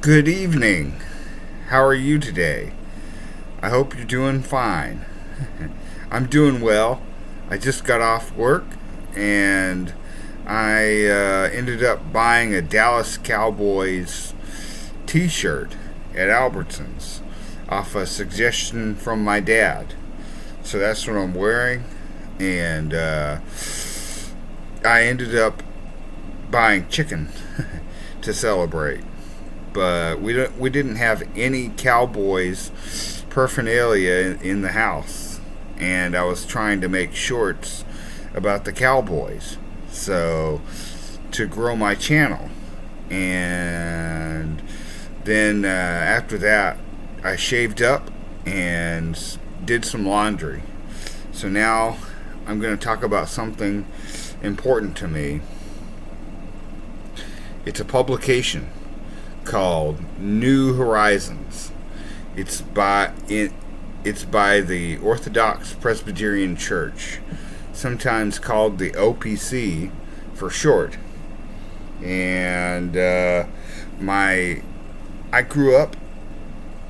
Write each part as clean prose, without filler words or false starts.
Good evening. How are you today? I hope you're doing fine. I'm doing well. I just got off work and I ended up buying a Dallas Cowboys t-shirt at Albertsons off a suggestion from my dad. So that's what I'm wearing, and I ended up buying chicken to celebrate. But we didn't have any Cowboys paraphernalia in the house, and I was trying to make shorts about the Cowboys, so to grow my channel. And then after that, I shaved up and did some laundry. So now I'm going to talk about something important to me. It's a publication called New Horizons. It's by the Orthodox Presbyterian Church, sometimes called the OPC for short. And I grew up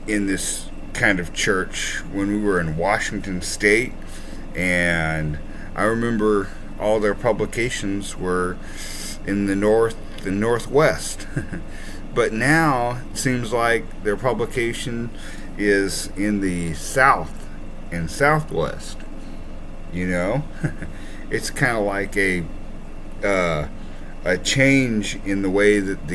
in this kind of church when we were in Washington State, and I remember all their publications were in the Northwest. But now it seems like their publication is in the South and Southwest. You know, it's kind of like a change in the way that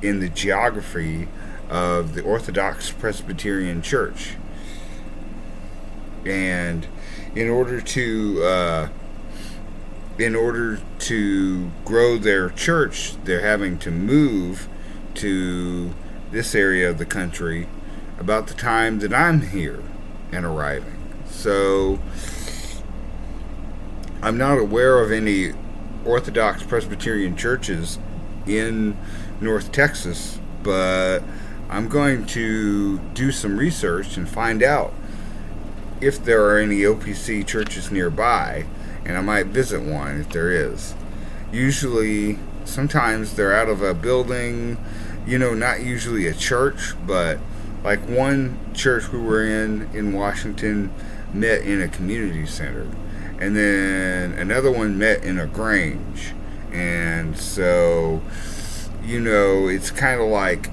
in the geography of the Orthodox Presbyterian Church. And in order to grow their church, they're having to move to this area of the country about the time that I'm here and arriving. So I'm not aware of any Orthodox Presbyterian churches in North Texas, but I'm going to do some research and find out if there are any OPC churches nearby, and I might visit one if there is. Usually, sometimes they're out of a building, not usually a church, but like one church we were in Washington met in a community center, and then another one met in a grange. And so, it's kind of like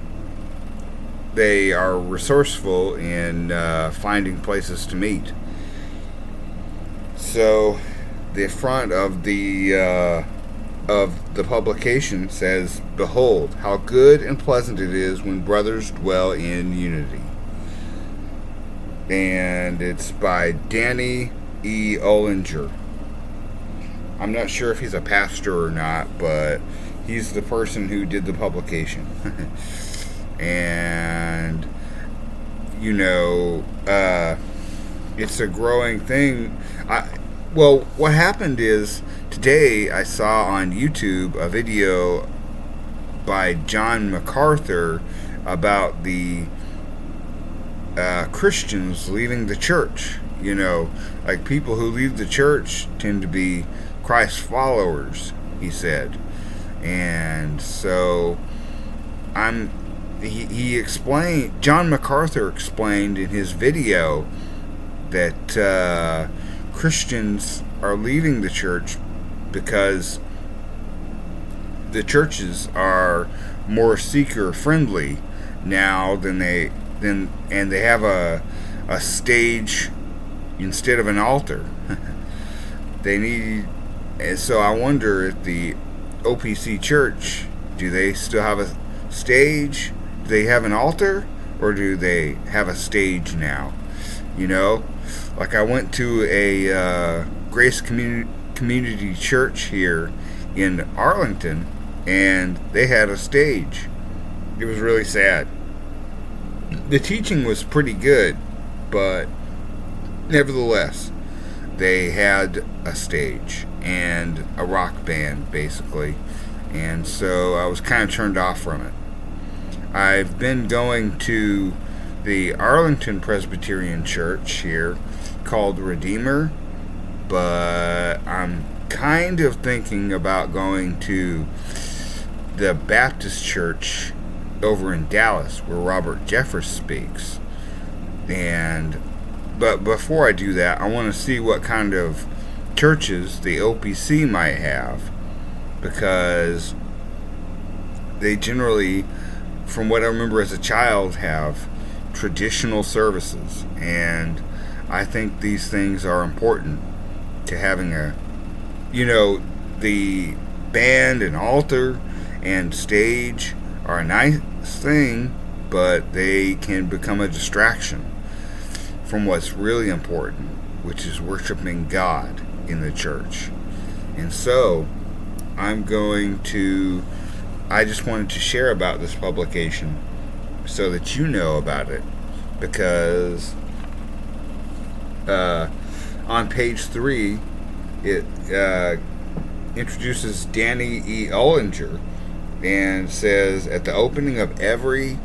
they are resourceful in finding places to meet. So the front of the publication says, "Behold, how good and pleasant it is when brothers dwell in unity." And it's by Danny E. Ollinger. I'm not sure if he's a pastor or not, but he's the person who did the publication. And it's a growing thing. What happened is, today I saw on YouTube a video by John MacArthur about the Christians leaving the church. Like people who leave the church tend to be Christ followers, he said. And so he explained, John MacArthur explained in his video that Christians are leaving the church because the churches are more seeker friendly now and they have a stage instead of an altar. So I wonder if the OPC church, do they still have a stage? Do they have an altar, or do they have a stage now? Like I went to a Grace Community Church here in Arlington, and they had a stage. It was really sad. The teaching was pretty good, but nevertheless, they had a stage and a rock band, basically. And so I was kind of turned off from it. I've been going to the Arlington Presbyterian Church here called Redeemer, but I'm kind of thinking about going to the Baptist church over in Dallas where Robert Jeffress speaks. But before I do that, I want to see what kind of churches the OPC might have, because they generally, from what I remember as a child, have traditional services, and I think these things are important to having the band and altar and stage are a nice thing, but they can become a distraction from what's really important, which is worshiping God in the church. And so I just wanted to share about this publication so that you know about it, because on page 3 it introduces Danny E. Ullinger and says, at the opening of every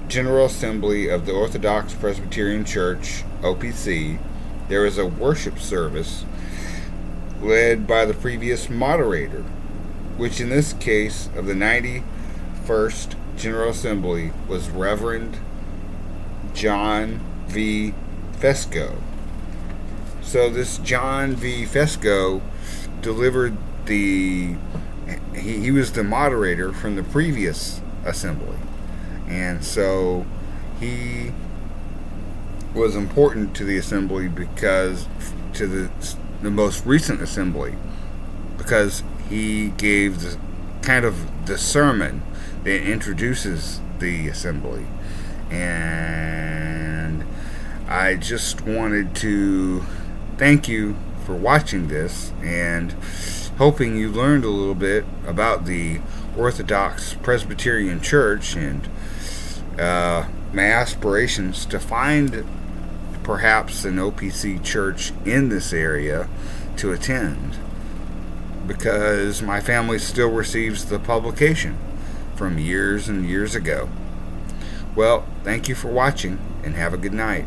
General Assembly of the Orthodox Presbyterian Church, OPC, there is a worship service led by the previous moderator, which in this case of the 91st General Assembly was Reverend John V. Fesco. So this John V. Fesco delivered he was the moderator from the previous assembly, and so he was important to the assembly, because to the most recent assembly, because he gave the sermon that introduces the assembly. And I just wanted to thank you for watching this, and hoping you learned a little bit about the Orthodox Presbyterian Church and my aspirations to find perhaps an OPC church in this area to attend, because my family still receives the publication from years and years ago. Well, thank you for watching, and have a good night.